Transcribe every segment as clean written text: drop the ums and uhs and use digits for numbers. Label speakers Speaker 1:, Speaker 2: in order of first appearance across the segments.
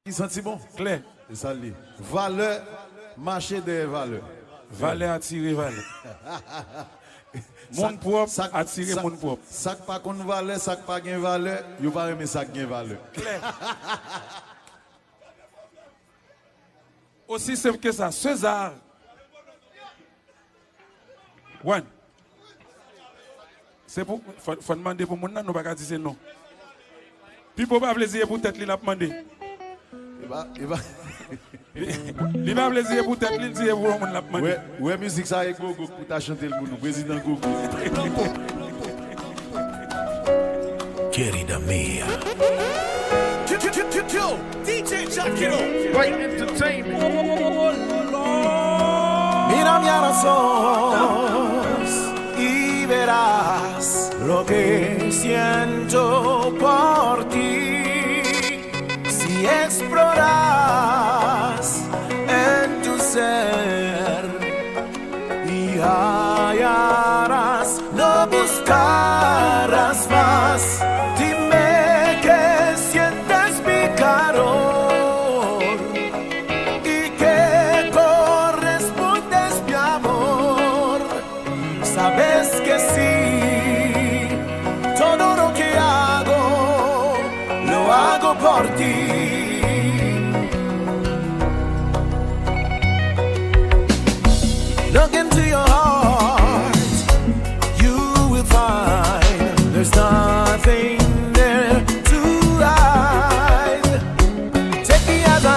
Speaker 1: Qui senti bon?
Speaker 2: Clair.
Speaker 1: C'est ça li. Valeur, marcher des valeurs.
Speaker 2: Valeur attirer valeur. Monde propre, attirer monde propre.
Speaker 1: Sac pas qu'on valeur, sac pas gain valeur, yo pas aimer sac gain valeur.
Speaker 2: Clair. Aussi simple que ça, César. One. C'est pour faut demander pour mon nom, nous pas dire non. Puis pour pas plaisir pour tête, il a demandé.
Speaker 1: Il va
Speaker 2: Il va plaisir pour tête, il dit pour mon l'a demandé.
Speaker 1: Ouais, musique ça est Gogo pour ta chanter pour nous, président Gogo.
Speaker 3: Querida mia.
Speaker 4: DJ Jackiro.
Speaker 3: Great entertainment.
Speaker 4: Mira mi ojos y verás lo que siento por ti. Si exploras en tu ser y hallarás, no buscarás más. Dime que sientes mi calor y que correspondes mi amor. Sabes que sí, todo lo que hago, lo hago por ti. Look into your heart, you will find there's nothing there to hide. Take me as I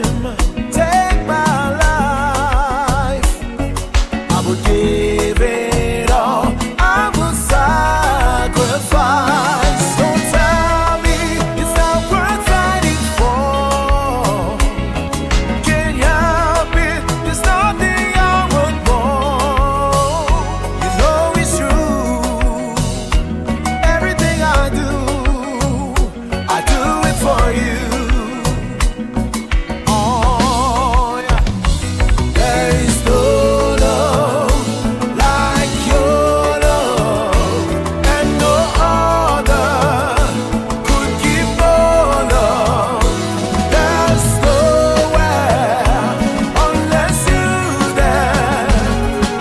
Speaker 4: am, take my life. I would give it all, I would sacrifice. Don't tell me it's not worth fighting for. Can't help it, there's nothing I would more. You know it's true, everything I do it for you. Oh yeah. There is no love like your love, and no other could give more love. There's nowhere unless you're there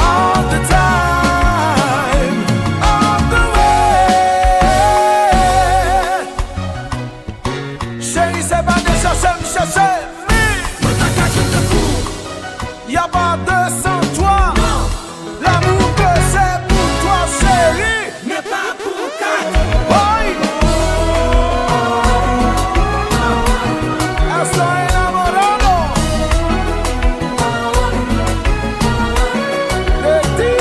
Speaker 4: all the time, all the way. Chérie, c'est pas de chercher, me chercher, y'a pas de sans toi. L'amour que c'est pour toi, chérie, n'est pas pour quatre. Estoy enamorado de ti.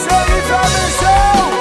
Speaker 4: Chérie, fais mes shows.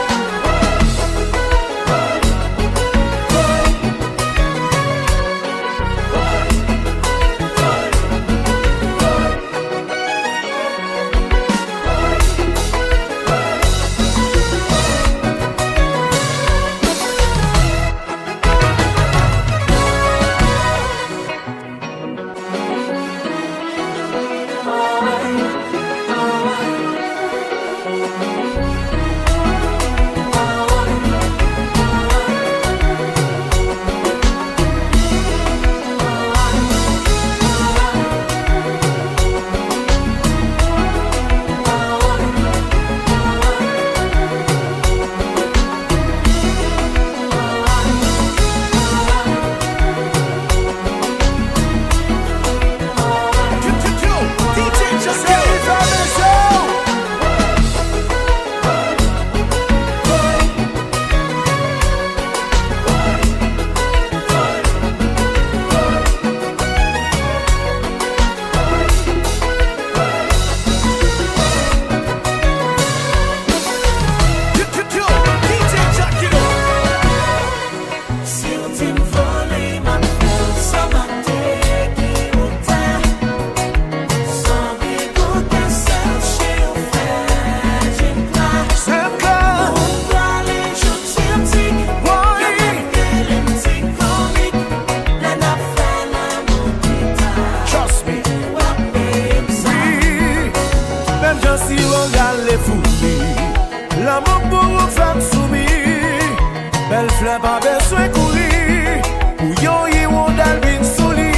Speaker 4: si on gale founi. L'amour pour une femme soumise. Belle fleur pas besoin courir. Ou yon yon d'albin souli.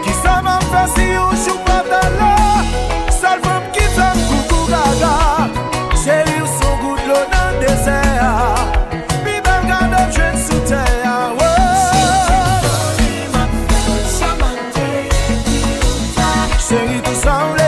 Speaker 4: Qui ça m'a fait si yon chou pas dans là. Sale femme qui t'aime coucou gaga. Chérie ou son goût de l'eau dans le désert. Puis belle garde jeune sous terre. Chérie tout semblé.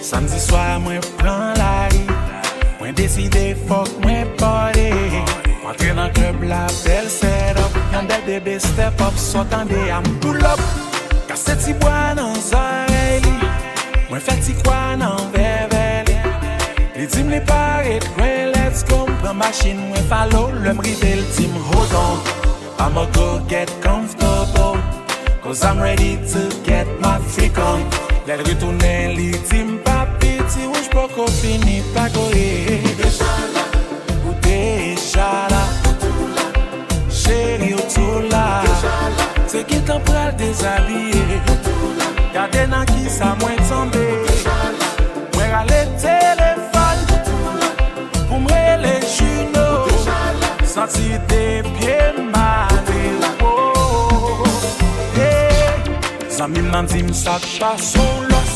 Speaker 5: Samedi soir, moi prends la rue. Moi décidé, fuck, moi party. Entrer dans le club, la belle setup. Y'en des bébés step up, s'entendez à me pull up. Casse ti bois dans les oreilles. Moi fait ti quoi dans verre. Les teams les paraît, let's go. Prends machine, moi follow. Le m'rivé, le team hold on. I'ma go get comfortable. Cause I'm ready to get my freak on. Let retourner les teams papi, ti ou j'peux qu'on finit pas courir. Ou déjà là, chérie ou tout là. C'est qui t'en pral déshabiller. Gardez dans qui ça moins tombé. Moi râler téléphone, pour m'ré les jumeaux. Senti des pieds malés. Zami m'nan di m'sak pa son los.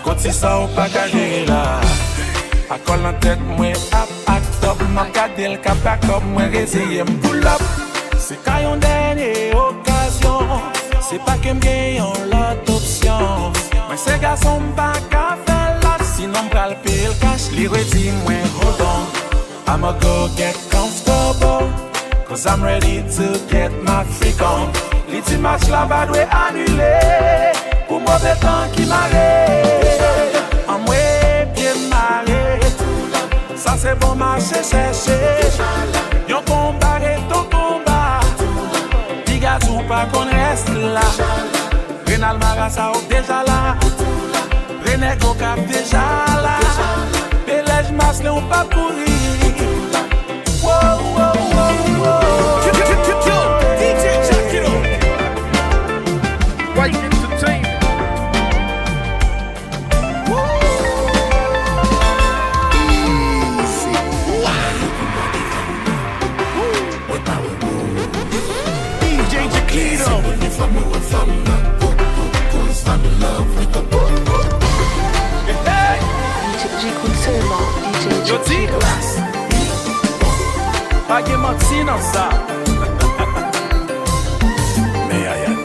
Speaker 5: Koti sa ou pa gade la. Akol an tèt mwen act up. Ma gade l ka back up. Mwen rezeye m'pull up. Se ka yon denye okasyon. Se pa ke m'gen yon lot opsyon. Mwen se gason m'pa ka fè lot. Sinon m'pral pe l cash. Li redi mwen hold on. I'ma go get comfortable. Cause I'm ready to get my freak on. Les petits matchs là-bas doivent annuler. Pour mauvais temps qui m'arrête. En moi, bien marré. Ça c'est bon marché chercher. Yon combat et ton combat. Diga tout pas qu'on reste là. Renal Marassa ou déjà là. René Gokap déjà là. Pelej Mas l'on pas pourri. Wow, wow, wow, wow.
Speaker 3: DJ Jackiro. White Entertainment. DJ Jackiro.
Speaker 6: J'écoute seulement DJ Jackiro.
Speaker 5: Pas que menti dans ça. Mais aïe.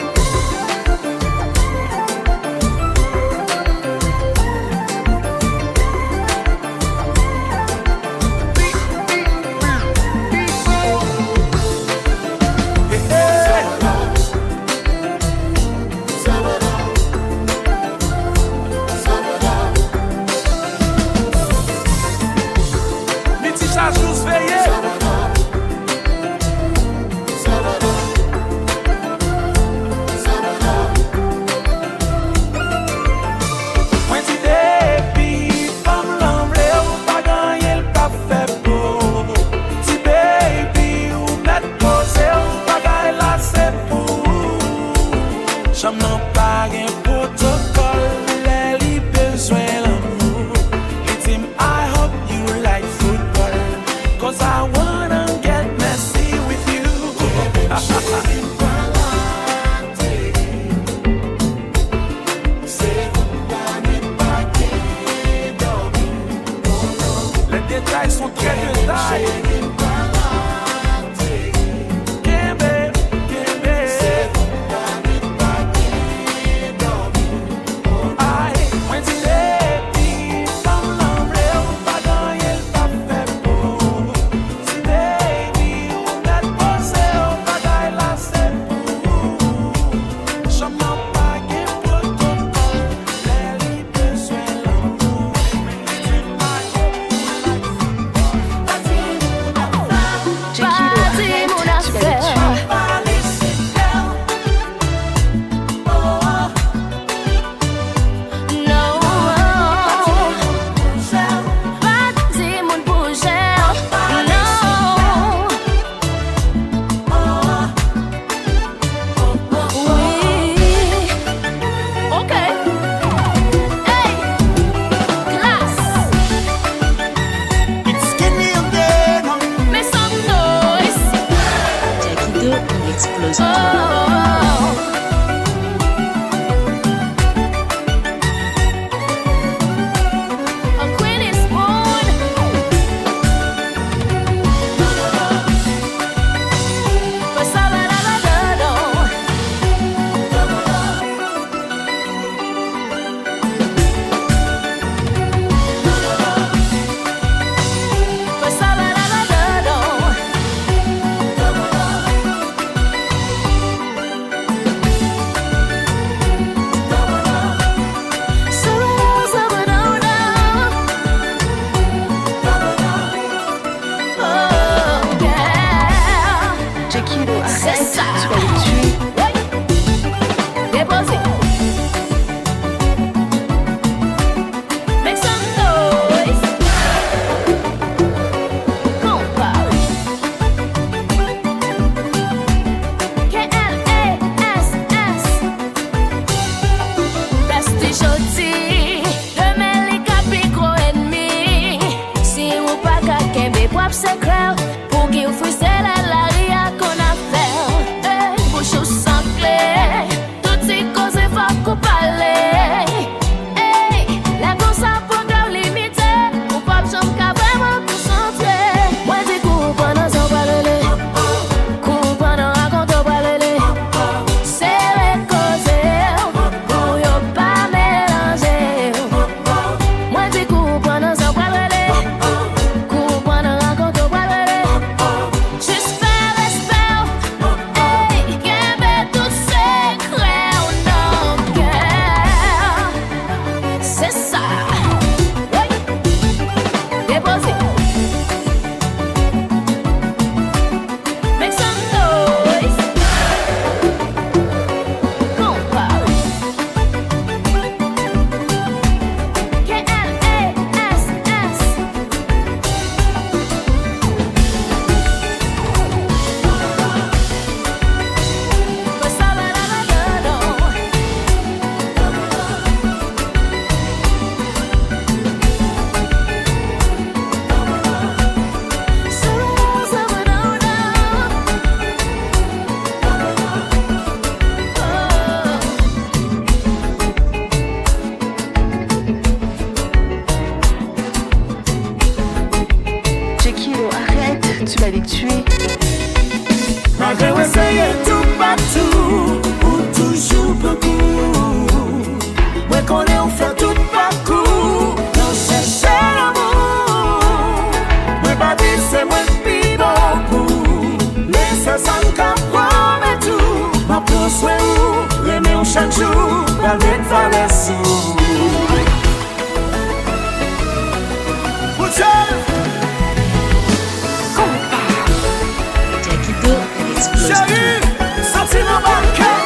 Speaker 7: fouille, c'est la ria qu'on a fait. Bouche sans clé, tout ces causes faut qu'on parle. La gosse a programme limité, on pas besoin de vraiment concentrer. Moi, j'ai coupé pendant son parler, coupé pendant raconter parler. C'est les causes, pour yo pas mélanger. Moi, j'ai coupé pendant son parler, coupé pendant raconter parler. Juste faire respect, qu'aimer tout secret dans le cœur. C'est ça. Déposé. Make some noise. Compa. K-L-A-S-S. Pues sabe la verdad.
Speaker 6: Jekiro, arrête, tu vas les tuer.
Speaker 4: Malgré essayer tout partout, ou toujours beaucoup. Moi connais on fait tout parcours, non chercher l'amour. Moi pas dire c'est moi plus bon pour, laissez ça me promet tout. Ma prends soin ou, aimer chaque jour, la vie va les sous. Chérie, sorti dans le cœur.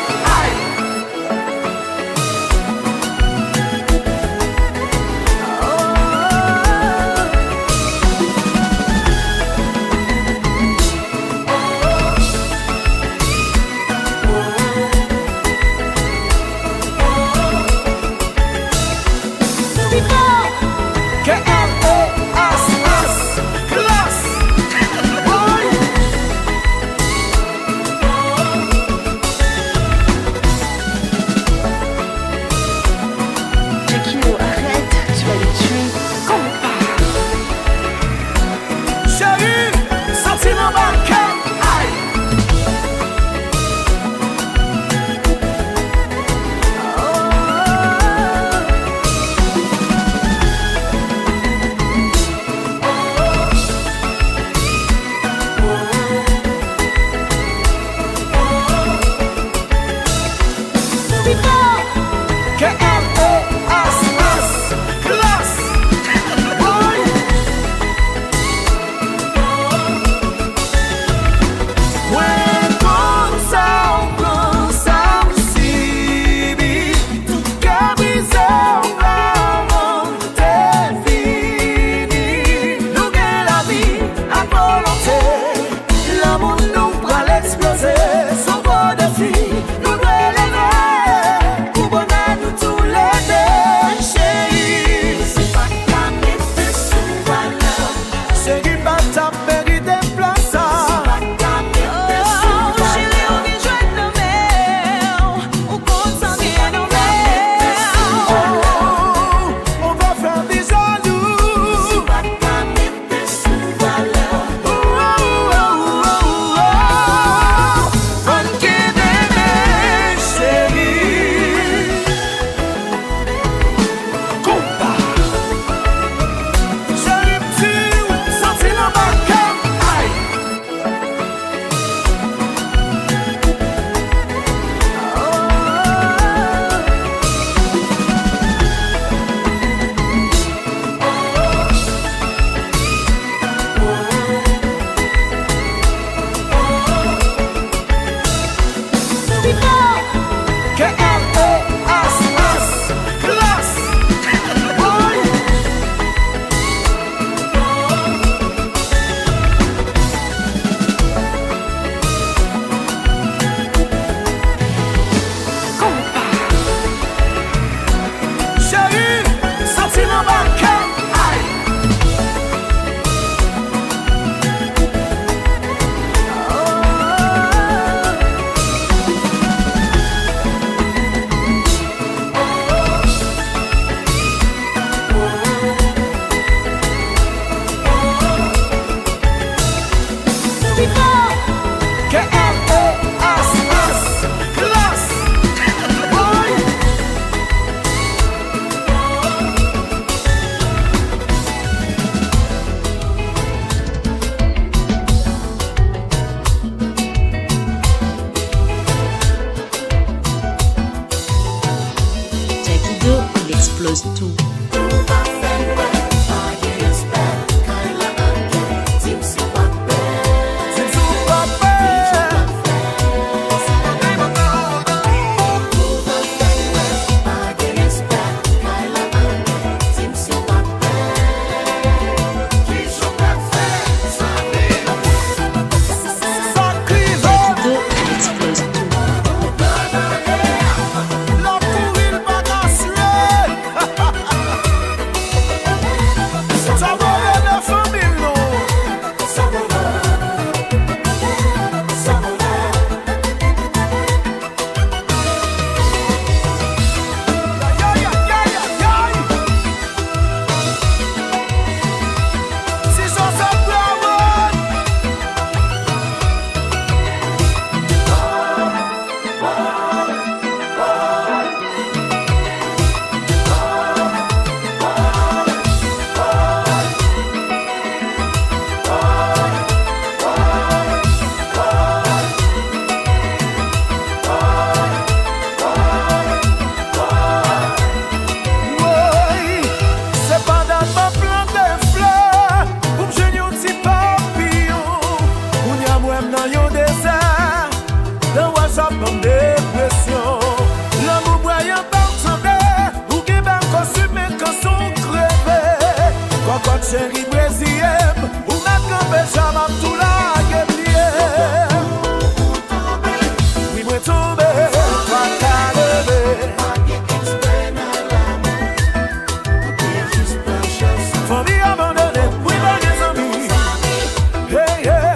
Speaker 4: K-L-A-S-S, classe.
Speaker 6: Jekiro, arrête, tu vas les tuer.
Speaker 4: Chérie, sorti dans le cœur. Chérie Brésilien, ou maintenant Benjamin tout la guerrière. Oui, moi tombé, toi t'as levé. Famille abandonnée, oui, mes amis. Hey, hey.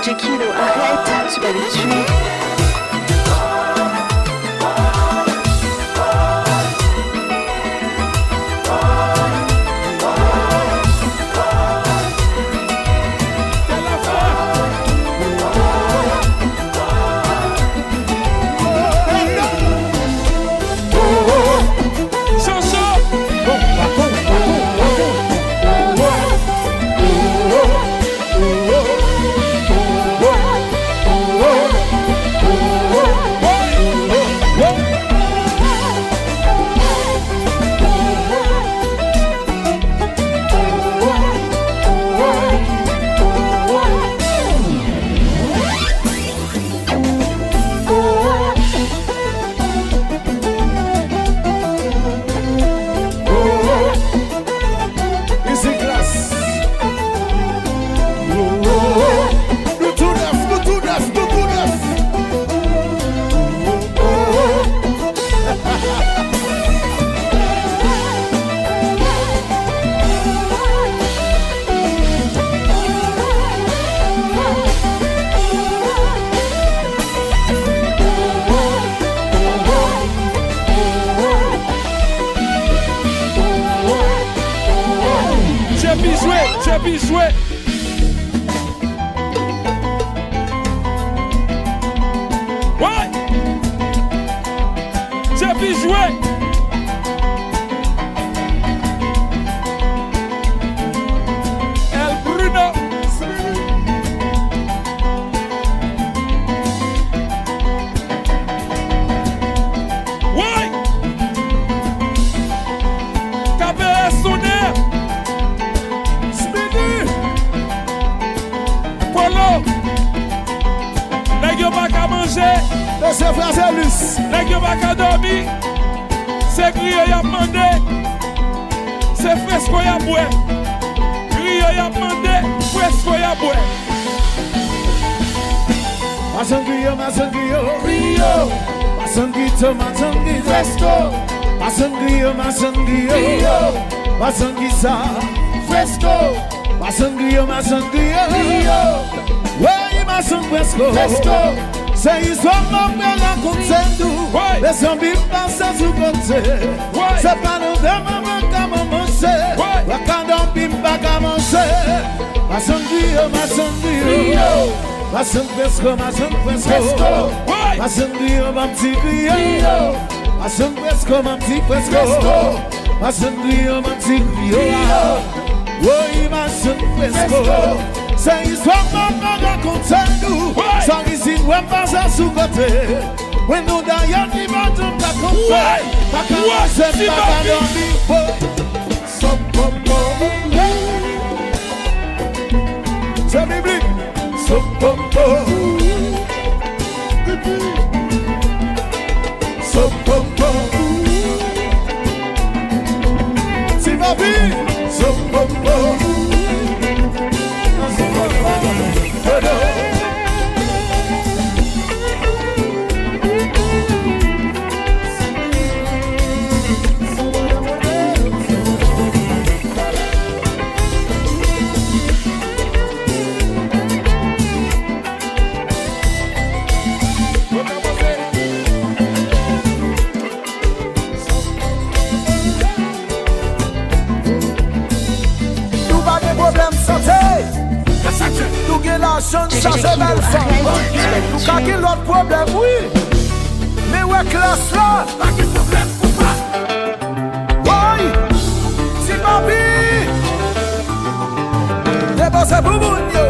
Speaker 6: Jekilo, arrête, tu vas les tuer.
Speaker 2: Puis jouer. Ouais. J'ai pu jouer. El Bruno. Ouais. KPS sonner. Nèg yo pas qu'à manger,
Speaker 4: Monsieur Frazelus.
Speaker 2: nèg yo pas qu'à dormir. C'est griot y a demandé, c'est fresco y a boire. Griot y a demandé, fresco y a boire.
Speaker 4: Ma sangrio, Rio. Ma sanguito, fresco. Ma sangrio, Rio. Ma sanguisa, fresco. Ma sangrio, Rio. Ouais, ma sang fresco. C'est histoire de la consendo. Les zombies passent sous côté. C'est pas nous de maman qui m'a mangé. La candom bim pas qu'à manger. Ma sangrio, Rio.
Speaker 1: Mason fresco,
Speaker 2: Ouais.
Speaker 1: Mason griot, ma petit griot. Mason fresco, ma petit fresco. Mason griot, ma petit griot. Oui, mason fresco. C'est histoire maman raconte nous. Sans ici, nous pas ça sous côté. When nous d'ailleurs, ni madame pas compris. Pas qu'à c'est pas dormir. Stop, pop, pop. C'est biblique. Stop, pop, pop. Stop, pop, pop. C'est ma vie. Stop, pop, pop.
Speaker 4: Changer belle femme. Nous caquer l'autre problème, oui. Mais ouais, classe là. Pas de problème ou pas. Oui. Si ma vie. Dépassez pour vous, yo.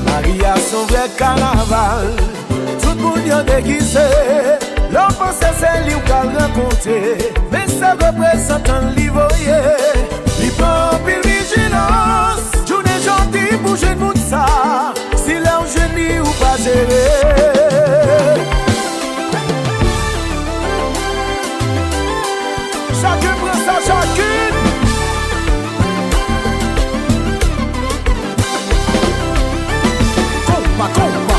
Speaker 4: Maria son vrai carnaval. Tout le monde y a déguisé. L'homme pensait c'est lui qu'elle rencontrer. Mais ça représente un livre. Il prend pile vigilance. Journée gentille pour jeune monde ça. Si l'un génie ou pas géré. Chacun prend sa chacune. Compa.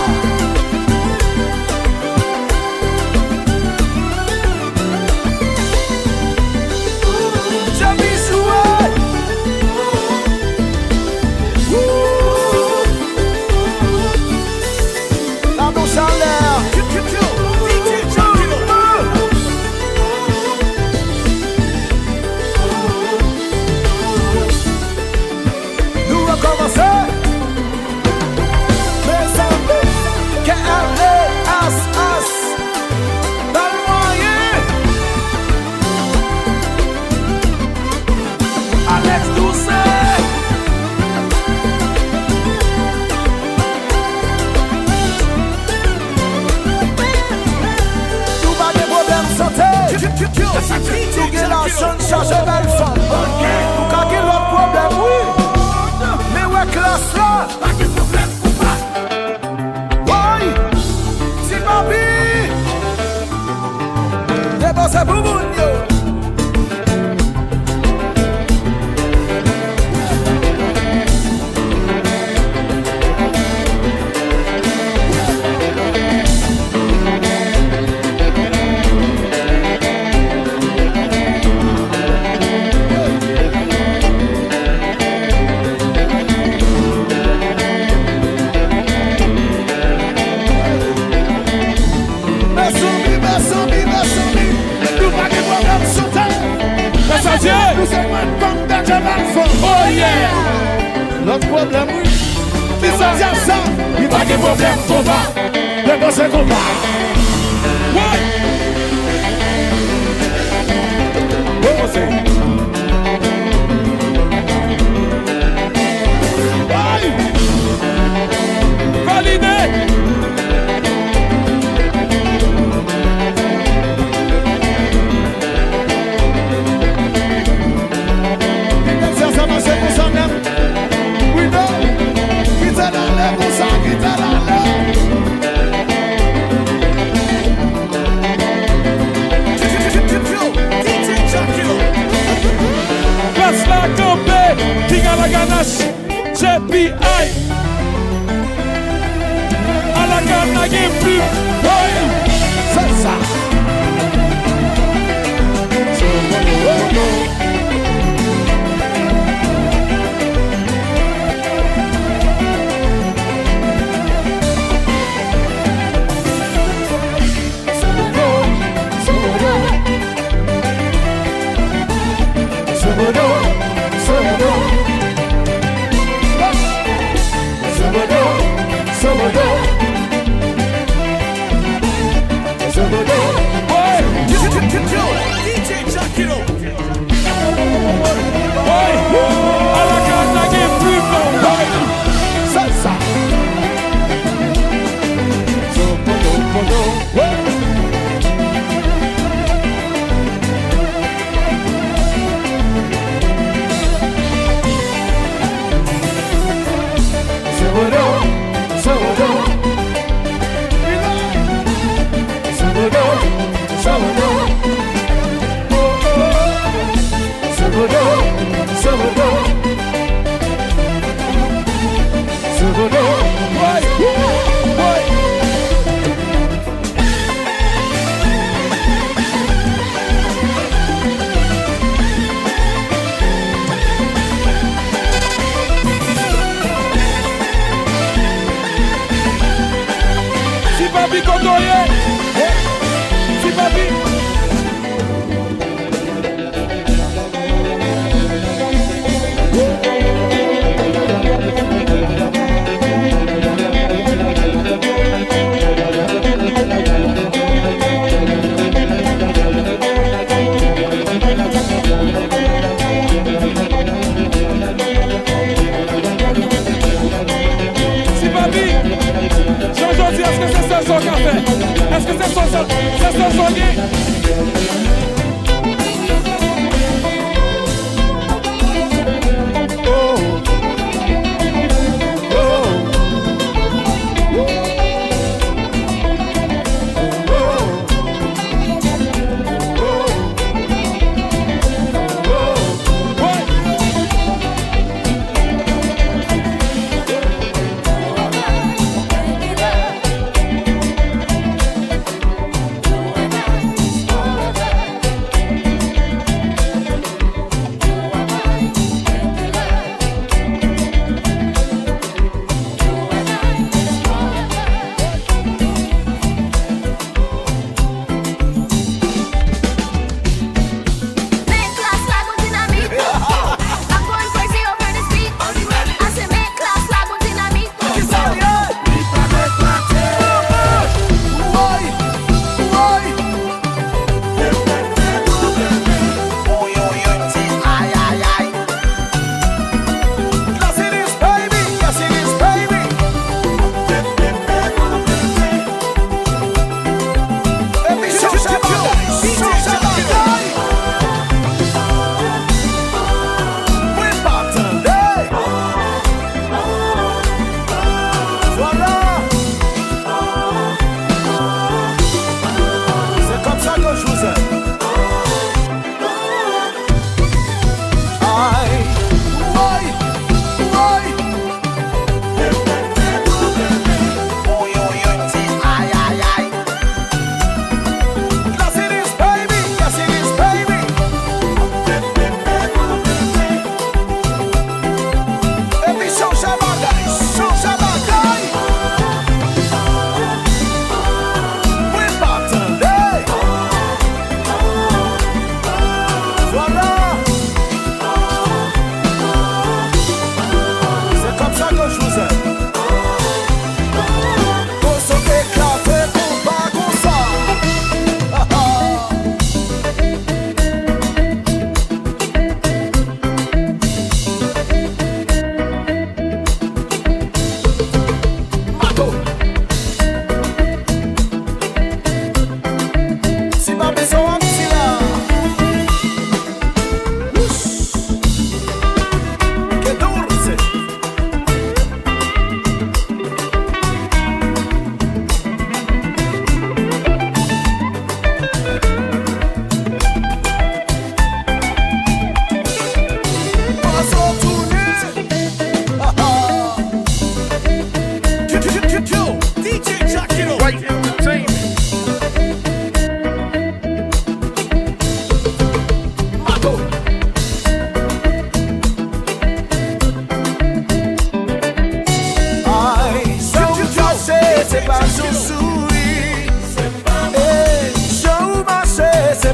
Speaker 4: Jamais joué. Passion charge belle femme. Ou quand il a l'autre problème, oui. Mais ouais, classe là.
Speaker 3: Pas de problème ou pas.
Speaker 4: Oui. Si papi. Dépassez pour vous, yo.
Speaker 1: Nous sommes comme dans Jamal. Oh yeah. Notre problème, oui. Mais ça tient ça. Il va y avoir des problèmes, combat. Le boss est combat. Ouais.
Speaker 2: Validé.
Speaker 1: Ça va, c'est pour ça même. Oui, non. Qui t'a dans l'air pour ça, qui t'a dans l'air.
Speaker 3: DJ Jackie.
Speaker 2: Passe la campé. King à la ganache. JPI. À la ganache, game plus.
Speaker 1: C'est ça.
Speaker 3: DJ Jackie.
Speaker 2: À la ganache, game plus.
Speaker 1: C'est ça.
Speaker 2: Si papi kotoye. Si papi. Si papi. Jean-Jody, est-ce que c'est ça son café? Est-ce que c'est son gay?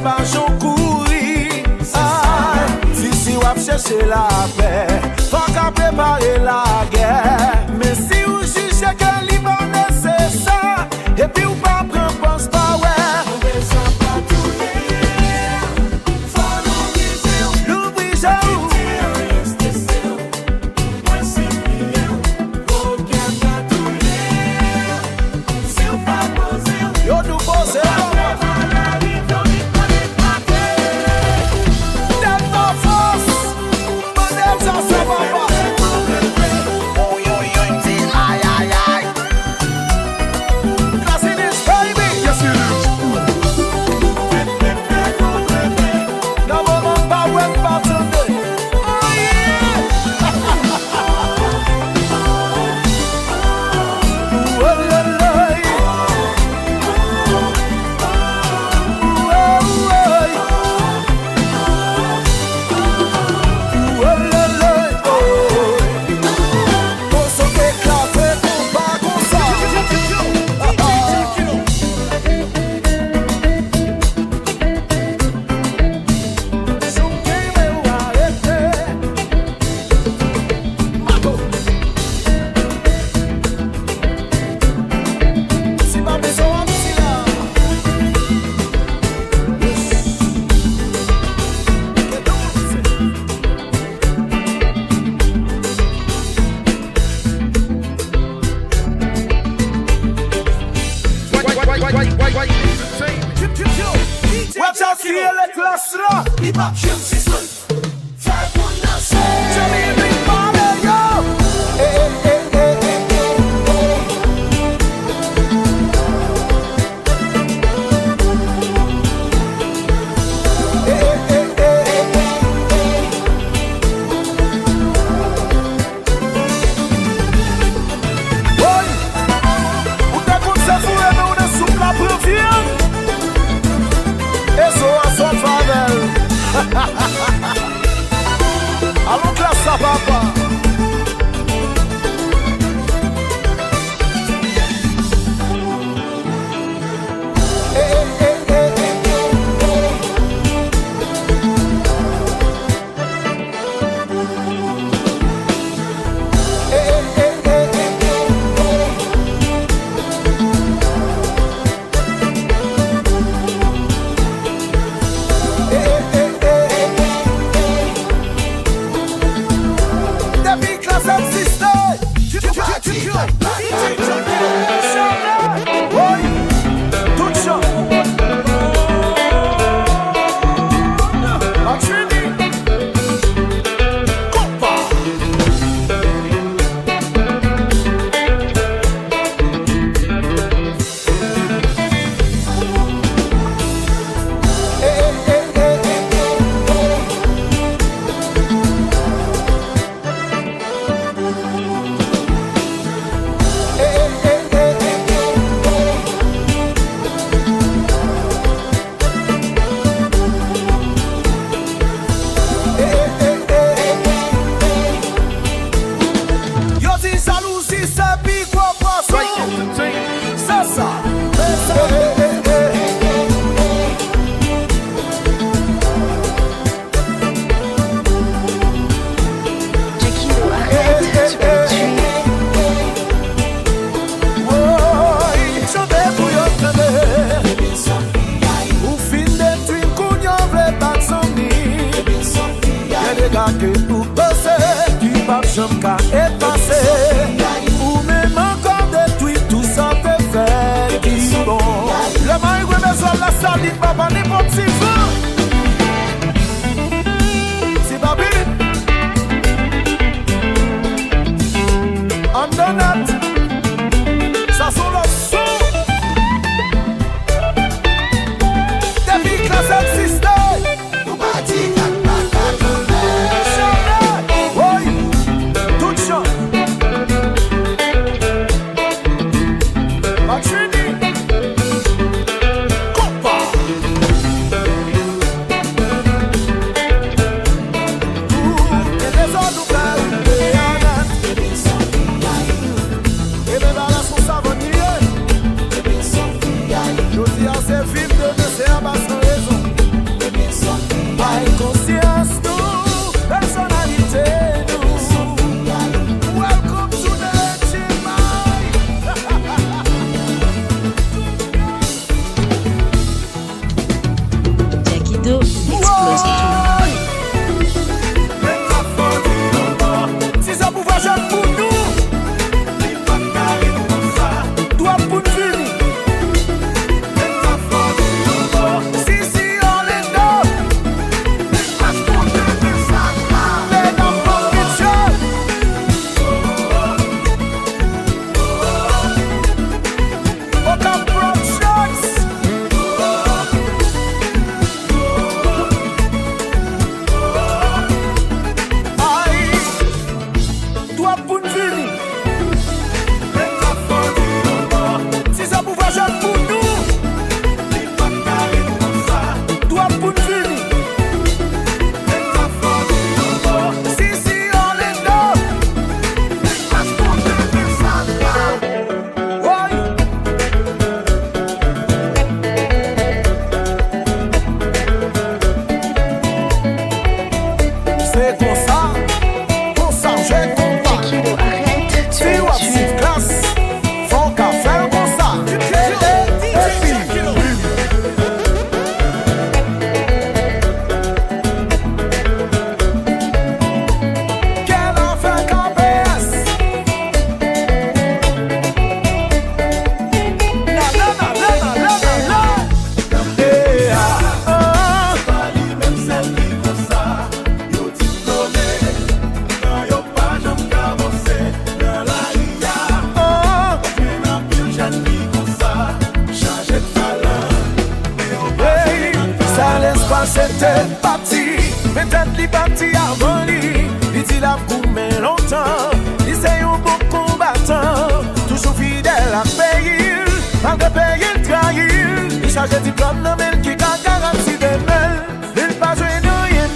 Speaker 4: pas j'en courir. Si wap chercher la paix, faut qu'à préparer la guerre. Mais si vous jugez que l'Iban nécessaire, et puis ou pas prendre pense pas ouais. Allons classe ça papa. Ou même encore détruit tout ça te fait qui bon. Le maïs besoin la saline, papa n'importe si fou. C'est pas bien. On donne ça sont le son. Depuis classe existe. ça l'espace était parti. Mais tête li parti avant lui. Il dit la gourmet longtemps. Il c'est un bon combattant. Toujours fidèle à payer. Malgré payer le trahir. Il charge de diplôme dans le qui a garanti des mails. Il pas joué de rien.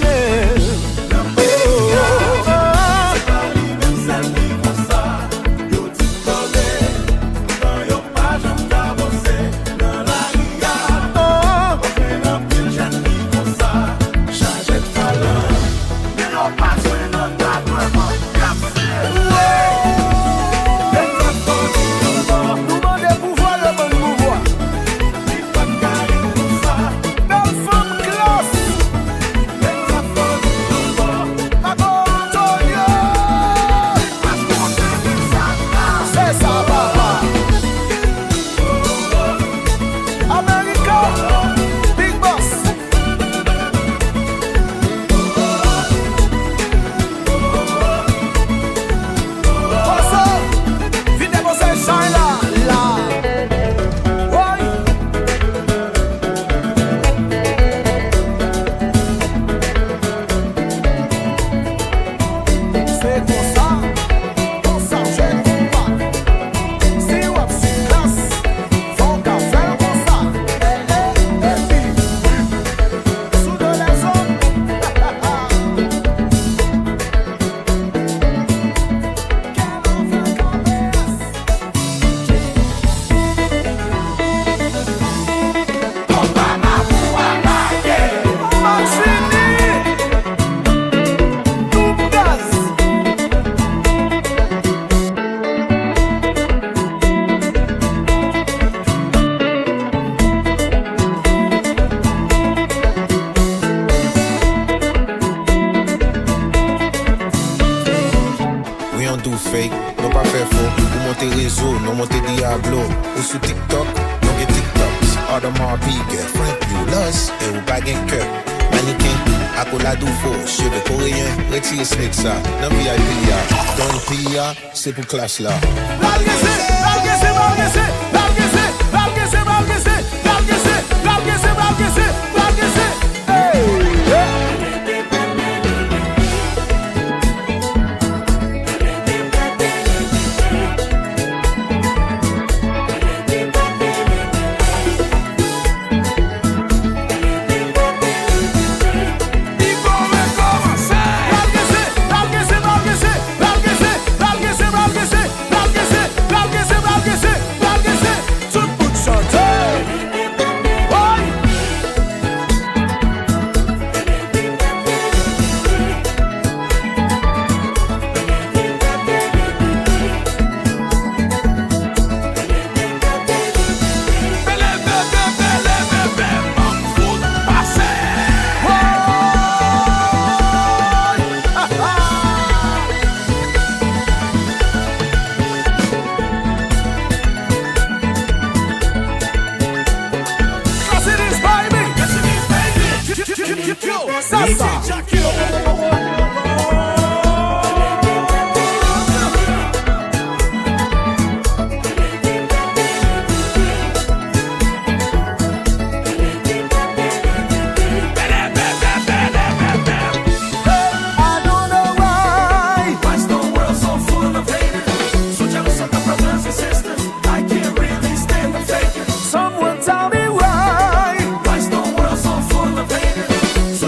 Speaker 1: C'est pour classe là.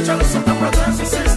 Speaker 4: Jealous of the brothers and sisters.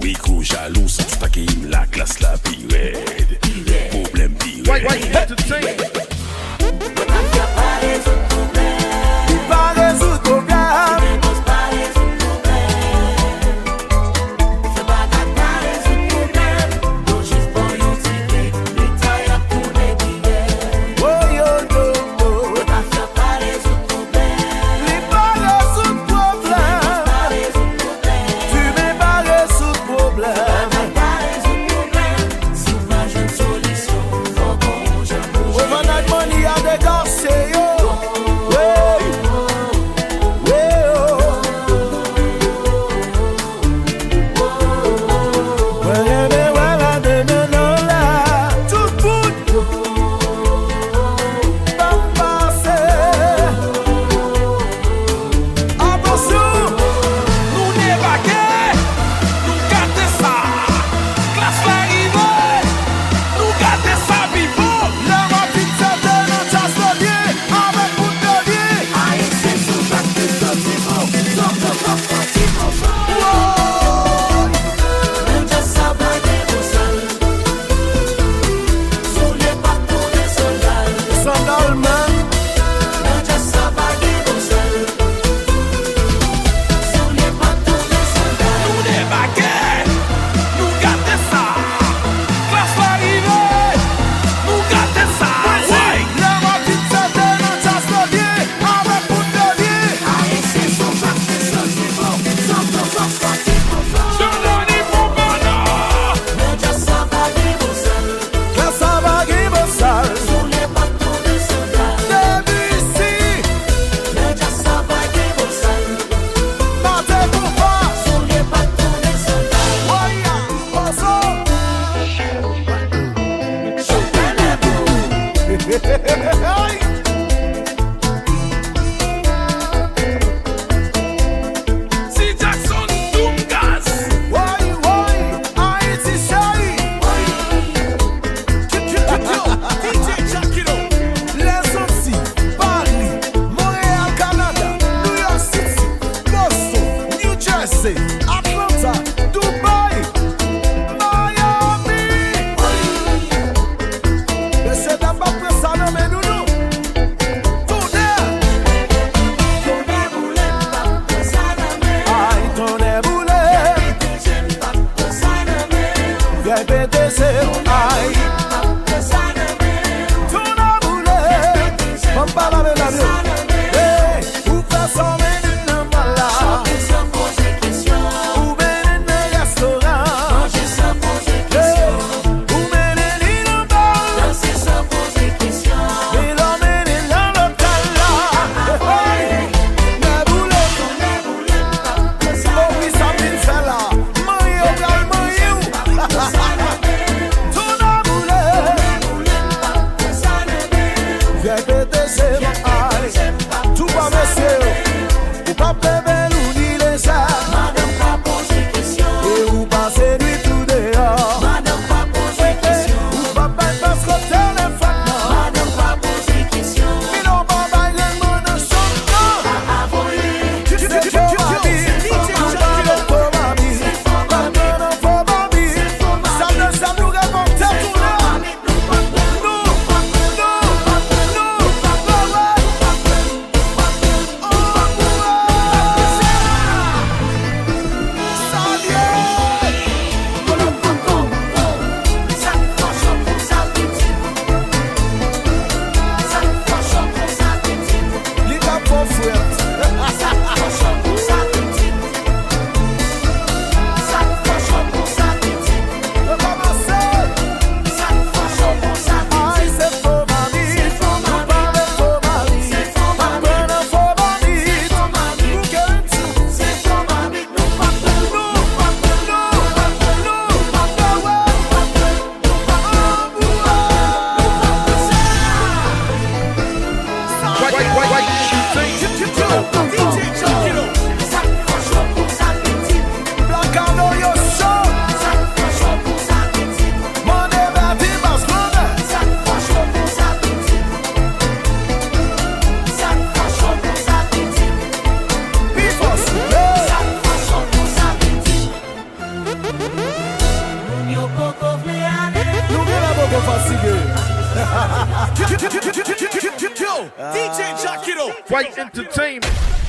Speaker 5: Rico jaloux, ça tout qui la classe la pirate. Problème pirate.
Speaker 1: Why you have to sing?
Speaker 4: Pas résoudre problème.
Speaker 1: tô fatigué.
Speaker 3: Yo, DJ Jackiro.
Speaker 1: White Entertainment.